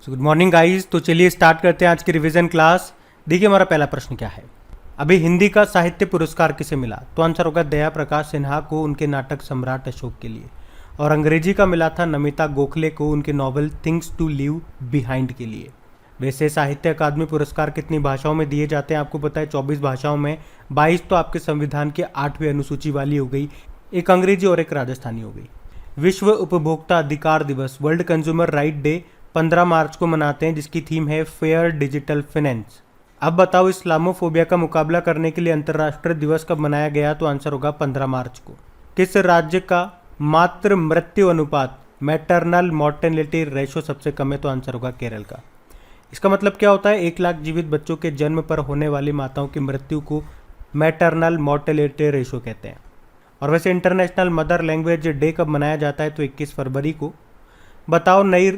Good morning guys. तो चलिए start करते हैं आज की रिवीजन क्लास। देखिए हमारा पहला प्रश्न क्या है। अभी हिंदी का साहित्य पुरस्कार किसे मिला? तो आंसर होगा दया प्रकाश सिन्हा को उनके नाटक सम्राट अशोक के लिए। और अंग्रेजी का मिला था नमिता गोखले को उनके novel things to leave behind के लिए। वैसे साहित्य अकादमी पुरस्कार कितनी भाषाओं में दिए जाते हैं आपको पता है? 24 भाषाओं में। 22 तो आपके संविधान के 8वीं अनुसूची वाली हो गई, एक अंग्रेजी और एक राजस्थानी हो गई। विश्व उपभोक्ता अधिकार दिवस वर्ल्ड कंज्यूमर राइट डे 15 मार्च को मनाते हैं, जिसकी थीम है फेयर डिजिटल फाइनेंस। अब बताओ इस्लामोफोबिया का मुकाबला करने के लिए अंतर्राष्ट्रीय दिवस कब मनाया गया? तो आंसर होगा 15 मार्च को। किस राज्य का मातृ मृत्यु अनुपात मैटरनल मॉर्टेलिटी रेशो सबसे कम है? तो आंसर होगा केरल का। इसका मतलब क्या होता है? 1 लाख जीवित बच्चों के जन्म पर होने वाली माताओं की मृत्यु को मैटरनल मॉर्टेलिटी रेशो कहते हैं। और वैसे इंटरनेशनल मदर लैंग्वेज डे कब मनाया जाता है? तो 21 फरवरी को। बताओ नई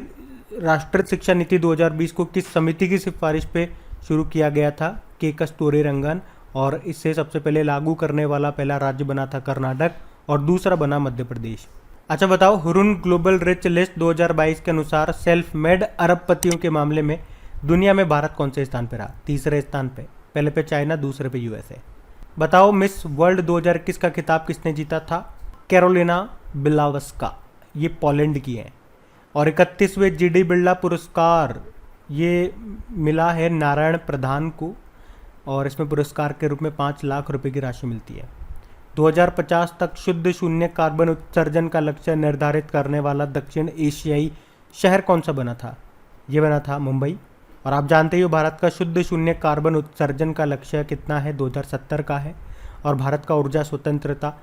राष्ट्रीय शिक्षा नीति 2020 को किस समिति की सिफारिश पे शुरू किया गया था? के कस्तूरीरंगन। और इससे सबसे पहले लागू करने वाला पहला राज्य बना था कर्नाटक और दूसरा बना मध्य प्रदेश। अच्छा बताओ हुरुन ग्लोबल रिच लिस्ट 2022 के अनुसार सेल्फ मेड अरबपतियों के मामले में दुनिया में भारत कौन से स्थान पर रहा? तीसरे स्थान पे। पहले पे चाइना, दूसरे पे यूएसए। बताओ मिस वर्ल्ड 2021 का खिताब किसने जीता था? कैरोलिना बिलावस्का, ये पोलैंड की है। और 31वें जीडी बिरला पुरस्कार ये मिला है नारायण प्रधान को, और इसमें पुरस्कार के रूप में 5 लाख रुपए की राशि मिलती है। 2050 तक शुद्ध शून्य कार्बन उत्सर्जन का लक्ष्य निर्धारित करने वाला दक्षिण एशियाई शहर कौन सा बना था? ये बना था मुंबई। और आप जानते ही हो भारत का शुद्ध शून्य कार्बन उत्सर्जन का लक्ष्य कितना है? 2070 का है। और भारत का ऊर्जा स्वतंत्रता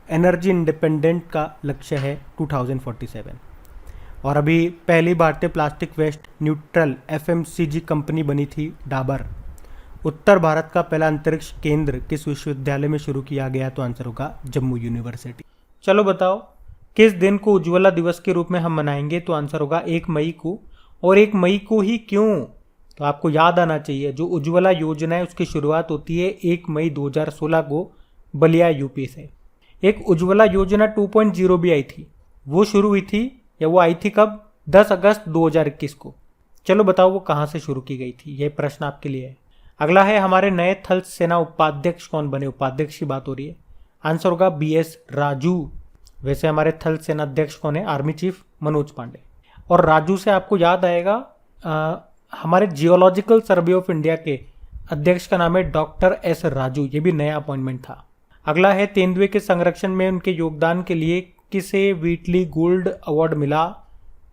एनर्जी इंडिपेंडेंट का लक्ष्य है 2047। और अभी पहली भारतीय plastic waste neutral FMCG company बनी थी डाबर। उत्तर भारत का पहला अंतरिक्ष केंद्र किस विश्वविद्यालय में शुरू किया गया? तो आंसर होगा जम्मू यूनिवर्सिटी। चलो बताओ किस दिन को उज्ज्वला दिवस के रूप में हम मनाएंगे? तो आंसर होगा 1 मई को। और 1 मई को ही क्यों? तो आपको याद आना चाहिए जो उज्ज्वला योजना है उसकी शुरुआत होती है 1 मई 2016 को बलिया यूपी से। एक उज्ज्वला योजना 2.0 भी आई थी, वो शुरू हुई थी या वो आई थी कब? 10 अगस्त 2021 को। चलो बताओ वो कहाँ से शुरू की गई थी? ये प्रश्न आपके लिए है। अगला है हमारे नए थल सेना उपाध्यक्ष कौन बने? उपाध्यक्ष की बात हो रही है। आंसर होगा बीएस राजू। वैसे हमारे थल सेना अध्यक्ष कौन है? Army chief Manoj Pande. और राजू से आपको याद आएगा हमारे जियोलॉजिकल सर्वे ऑफ इंडिया के अध्यक्ष का नाम है डॉक्टर एस राजू। ये भी नया अपॉइंटमेंट था। अगला है तेंदुए के संरक्षण में उनके योगदान के लिए किसे व्हीटली गोल्ड अवार्ड मिला?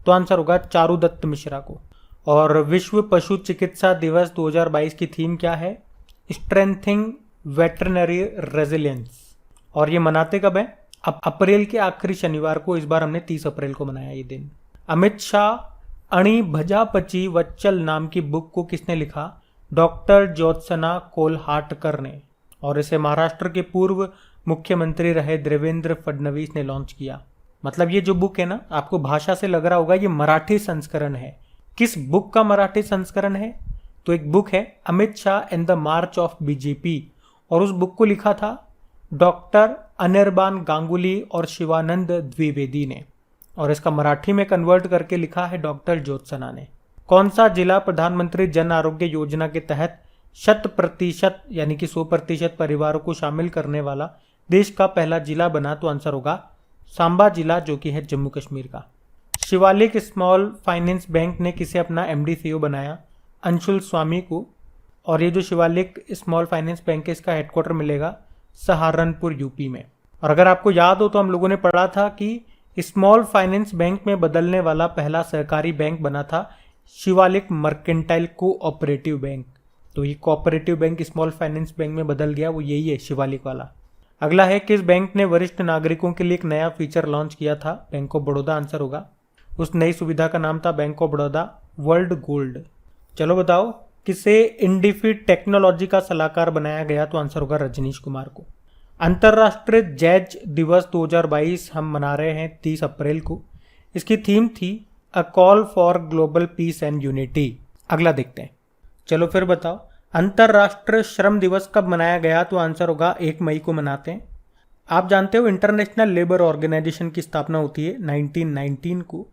तो आंसर होगा चारुदत्त मिश्रा को। और विश्व पशु चिकित्सा दिवस 2022 की थीम क्या है? Strengthening veterinary resilience. और ये मनाते कब है? अब अप्रैल के आखिरी शनिवार को। इस बार हमने 30 अप्रैल को मनाया ये दिन। अमित शाह अणी भजापची वच्चल नाम की बुक को किसने लिखा? डॉक्टर ज्योत्सना कोल्हाटकर ने। और इसे महाराष्ट्र के पूर्व मुख्यमंत्री रहे देवेंद्र फडणवीस ने लॉन्च किया। मतलब ये जो बुक है ना, आपको भाषा से लग रहा होगा ये मराठी संस्करण है। किस बुक का मराठी संस्करण है? तो एक बुक है Amit Shah and the March of BJP, और उस बुक को लिखा था डॉक्टर अनिर्बान गांगुली और शिवानंद द्विवेदी ने। और इसका मराठी में कन्वर्ट करके लिखा है डॉक्टर ज्योत्सना ने। कौन सा जिला प्रधानमंत्री जन आरोग्य योजना के तहत 100% यानी कि 100% परिवारों को शामिल करने वाला देश का पहला जिला बना? तो आंसर होगा सांबा जिला, जो कि है जम्मू कश्मीर का। शिवालिक स्मॉल फाइनेंस बैंक ने किसे अपना एमडी सीईओ बनाया? अंशुल स्वामी को। और ये जो शिवालिक स्मॉल फाइनेंस बैंक है इसका हेडक्वार्टर मिलेगा सहारनपुर यूपी में। और अगर आपको याद हो तो हम लोगों ने पढ़ा था कि स्मॉल फाइनेंस बैंक में बदलने वाला पहला सहकारी बैंक बना था शिवालिक मर्केंटाइल कोऑपरेटिव बैंक। तो ये cooperative bank small finance bank में बदल गया, वो यही है शिवालिक वाला। अगला है किस बैंक ने वरिष्ठ नागरिकों के लिए एक नया फीचर लॉन्च किया था? बैंक ऑफ बड़ौदा आंसर होगा। उस नई सुविधा का नाम था bank of Baroda world gold. चलो बताओ किसे इंडिफिट टेक्नोलॉजी का सलाहकार बनाया गया? तो आंसर होगा रजनीश कुमार को। अंतर्राष्ट्रीय जैज दिवस 2022 हम मना रहे हैं 30 अप्रैल को। इसकी थीम थी a call for global piece and unity. अगला देखते हैं। चलो फिर बताओ अंतर्राष्ट्रीय श्रम दिवस कब मनाया गया? तो आंसर होगा 1 मई को मनाते हैं। आप जानते हो इंटरनेशनल लेबर ऑर्गेनाइजेशन की स्थापना होती है 1919 को,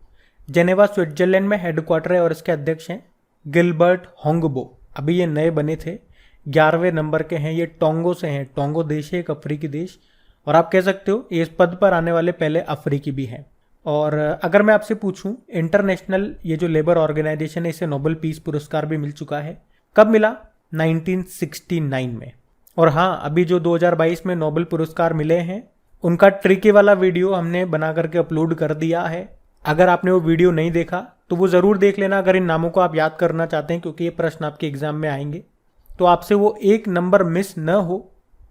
जेनेवा स्विट्जरलैंड में हेडक्वार्टर है और इसके अध्यक्ष हैं गिलबर्ट होंगबो। अभी ये नए बने थे, 11वें नंबर के हैं। ये टोंगो से हैं। टोंगो देश है एक अफ्रीकी देश, और आप कह सकते हो ये इस पद पर आने वाले पहले अफ्रीकी भी हैं। और अगर मैं आपसे पूछूं, इंटरनेशनल ये जो लेबर ऑर्गेनाइजेशन है इसे नोबेल पीस पुरस्कार भी मिल चुका है। कब मिला? 1969 में। और हाँ, अभी जो 2022 में नोबेल पुरस्कार मिले हैं उनका ट्रिकी वाला वीडियो हमने बना करके अपलोड कर दिया है। अगर आपने वो वीडियो नहीं देखा तो वो ज़रूर देख लेना, अगर इन नामों को आप याद करना चाहते हैं, क्योंकि ये प्रश्न आपके एग्जाम में आएंगे। तो आपसे वो एक नंबर मिस न हो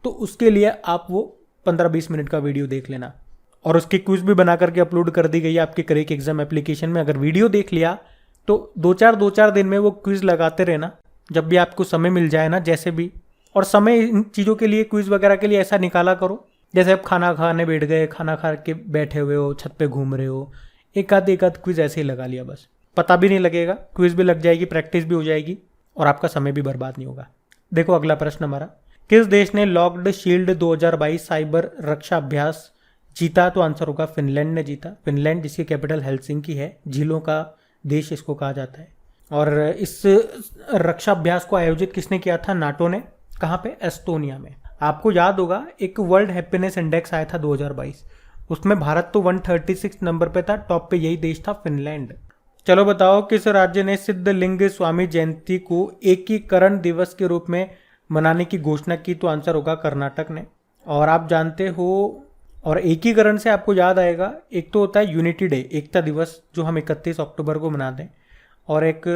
तो उसके लिए आप वो 15-20 मिनट का वीडियो देख लेना। और उसकी क्विज भी बना करके अपलोड कर दी गई है आपके करेक्ट एग्जाम एप्लीकेशन में। अगर वीडियो देख लिया तो दो चार दिन में वो क्विज लगाते रहना, जब भी आपको समय मिल जाए ना, जैसे भी। और समय इन चीज़ों के लिए, क्विज वगैरह के लिए ऐसा निकाला करो जैसे आप खाना खाने बैठ गए, खाना खा के बैठे हुए हो, छत पे घूम रहे हो, एक आध क्विज ऐसे ही लगा लिया, बस पता भी नहीं लगेगा, क्विज भी लग जाएगी, प्रैक्टिस भी हो जाएगी और आपका समय भी बर्बाद नहीं होगा। देखो अगला प्रश्न हमारा, किस देश ने लॉक्ड शील्ड 2022 साइबर रक्षा अभ्यास जीता? तो आंसर होगा फिनलैंड ने जीता। फिनलैंड जिसकी कैपिटल हेलसिंकी है, झीलों का देश इसको कहा जाता है। और इस रक्षा अभ्यास को आयोजित किसने किया था? नाटो ने। कहाँ पे? एस्टोनिया में। आपको याद होगा एक वर्ल्ड हैप्पीनेस इंडेक्स आया था 2022, उसमें भारत तो 136 नंबर पे था, टॉप पे यही देश था फिनलैंड। चलो बताओ, किस राज्य ने सिद्धलिंग स्वामी जयंती को एकीकरण दिवस के रूप में मनाने की घोषणा की? तो आंसर होगा कर्नाटक ने। और आप जानते हो, और एकीकरण से आपको याद आएगा, एक तो होता है यूनिटी डे, एकता दिवस, जो हम 31 अक्टूबर को मनाते हैं, और एक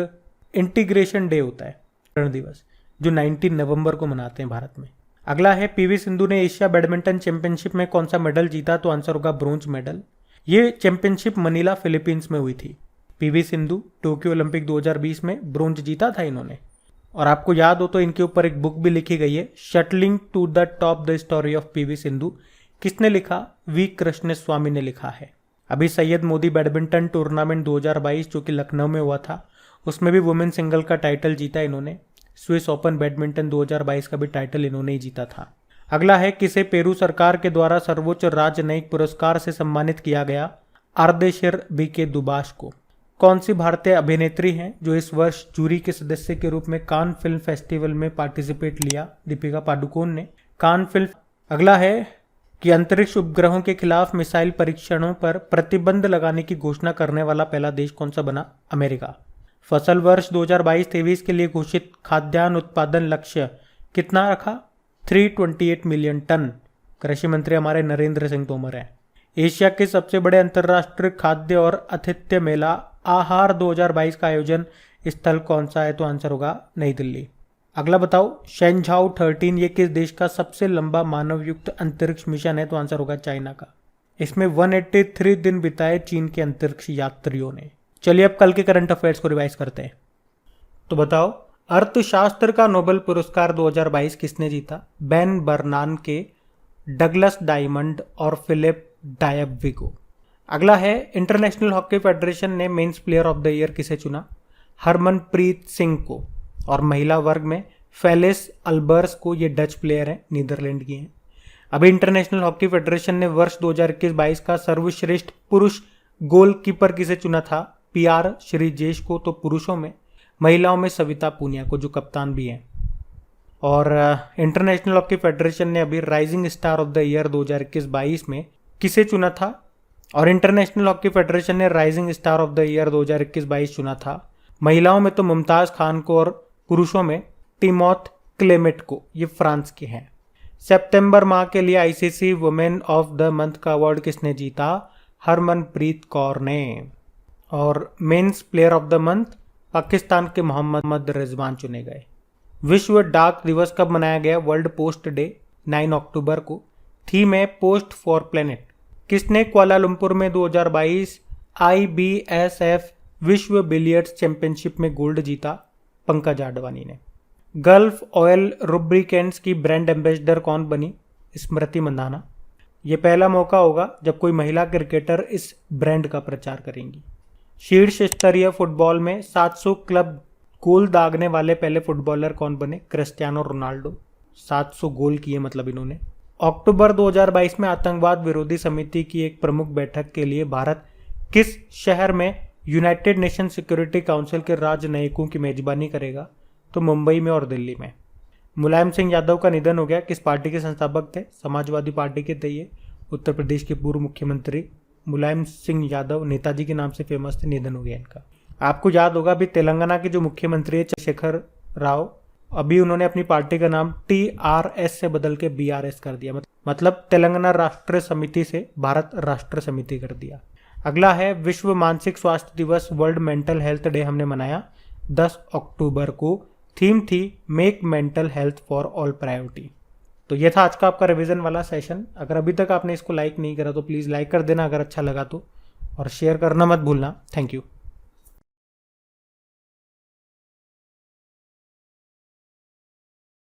इंटीग्रेशन डे होता है, एकीकरण दिवस, जो 19 नवंबर को मनाते हैं भारत में। अगला है, पीवी सिंधु ने एशिया बैडमिंटन चैंपियनशिप में कौन सा मेडल जीता? तो आंसर होगा ब्रोंज मेडल। ये चैंपियनशिप मनीला फिलीपींस में हुई थी। पीवी सिंधु टोक्यो ओलंपिक 2020 में ब्रोंज जीता था इन्होंने। और आपको याद हो तो इनके ऊपर एक बुक भी लिखी गई है, shuttling to the top the story of PV Sindhu. किसने लिखा? वी कृष्ण स्वामी ने लिखा है। अभी सैयद मोदी बैडमिंटन टूर्नामेंट 2022 जो कि लखनऊ में हुआ था, उसमें भी वुमेन सिंगल का टाइटल जीता इन्होंने। स्विस ओपन बैडमिंटन 2022 का भी टाइटल इन्होंने ही जीता था। अगला है, किसे पेरू सरकार के द्वारा सर्वोच्च राजनयिक पुरस्कार से सम्मानित किया गया? आर्देशिर बीके दुबाश को। कौन सी भारतीय अभिनेत्री हैं जो इस वर्ष जूरी के सदस्य के रूप में कान फिल्म फेस्टिवल में पार्टिसिपेट लिया? दीपिका पादुकोण ने कान फिल्म। अगला है कि अंतरिक्ष उपग्रहों के खिलाफ मिसाइल परीक्षणों पर प्रतिबंध लगाने की घोषणा करने वाला पहला देश कौन सा बना? अमेरिका। फसल वर्ष 2022-23 के लिए घोषित खाद्यान्न उत्पादन लक्ष्य कितना रखा? 328 मिलियन टन। कृषि मंत्री हमारे नरेंद्र सिंह तोमर हैं। एशिया के सबसे बड़े अंतर्राष्ट्रीय खाद्य और आतिथ्य मेला आहार 2022 का आयोजन स्थल कौन सा है? तो आंसर होगा नई दिल्ली। अगला बताओ, शेंझाओ 13 ये किस देश का सबसे लंबा मानवयुक्त अंतरिक्ष मिशन है? तो आंसर होगा चाइना का। इसमें 183 दिन बिताए चीन के अंतरिक्ष यात्रियों ने। चलिए अब कल के करंट अफेयर्स को रिवाइज करते हैं। तो बताओ, अर्थशास्त्र का नोबेल पुरस्कार 2022 किसने जीता? बेन बर्नानके, डगलस डायमंड और फिलिप डायबविगो। अगला है, इंटरनेशनल हॉकी फेडरेशन ने men's player of the year किसे चुना? हरमनप्रीत सिंह को। और महिला वर्ग में फेलिस अल्बर्स को, ये डच प्लेयर हैं, नीदरलैंड की हैं। अभी इंटरनेशनल हॉकी फेडरेशन ने वर्ष 2021-22 का सर्वश्रेष्ठ पुरुष गोलकीपर किसे चुना था? पीआर श्रीजेश को, तो पुरुषों में। महिलाओं में सविता पूनिया को, जो कप्तान भी हैं। और इंटरनेशनल हॉकी फेडरेशन ने अभी rising star of the year 2021-22 में किसे चुना था? और इंटरनेशनल हॉकी फेडरेशन ने rising star of the year 2021-22 चुना था महिलाओं में तो मुमताज खान को, और पुरुषों में टिमोथ क्लेमेट को, ये फ्रांस के हैं। सितंबर माह के लिए ICC women of the month का अवार्ड किसने जीता? हरमनप्रीत कौर ने। और men's player of the month Pakistan के मोहम्मद रिजवान चुने गए। विश्व डाक दिवस कब मनाया गया? वर्ल्ड पोस्ट डे 9 अक्टूबर को। थीम है पोस्ट फॉर प्लेनेट। किसने कुआलालंपुर में 2022 IBSF विश्व बिलियर्ड्स चैंपियनशिप में गोल्ड जीता? पंकज आडवाणी ने। गल्फ ऑयल लुब्रिकेंट्स की ब्रांड एम्बेसडर कौन बनी? स्मृति मंदाना। ये पहला मौका होगा जब कोई महिला क्रिकेटर इस ब्रांड का प्रचार करेंगी। शीर्ष स्तरीय फुटबॉल में 700 क्लब गोल दागने वाले पहले फुटबॉलर कौन बने? Cristiano Ronaldo. 700 गोल किए मतलब इन्होंने। अक्टूबर 2022 में आतंकवाद विरोधी समिति की एक प्रमुख बैठक के लिए भारत किस शहर में यूनाइटेड नेशन सिक्योरिटी काउंसिल के राजनयिकों की मेजबानी करेगा? तो मुंबई में और दिल्ली में। मुलायम सिंह यादव का निधन हो गया। किस पार्टी के संस्थापक थे? समाजवादी पार्टी के थे ये। उत्तर प्रदेश के पूर्व मुख्यमंत्री मुलायम सिंह यादव नेताजी के नाम से फेमस थे, निधन हो गया इनका। आपको याद होगा अभी तेलंगाना के जो मुख्यमंत्री है चंद्रशेखर राव, अभी उन्होंने अपनी पार्टी का नाम TRS से बदल के BRS कर दिया, मतलब तेलंगाना राष्ट्र समिति से भारत राष्ट्र समिति कर दिया। अगला है विश्व मानसिक स्वास्थ्य दिवस, वर्ल्ड मेंटल हेल्थ डे हमने मनाया 10 अक्टूबर को। थीम थी make mental health for all priority. तो ये था आज का आपका रिवीजन वाला सेशन। अगर अभी तक आपने इसको लाइक नहीं करा तो प्लीज़ लाइक कर देना अगर अच्छा लगा तो, और शेयर करना मत भूलना। Thank you.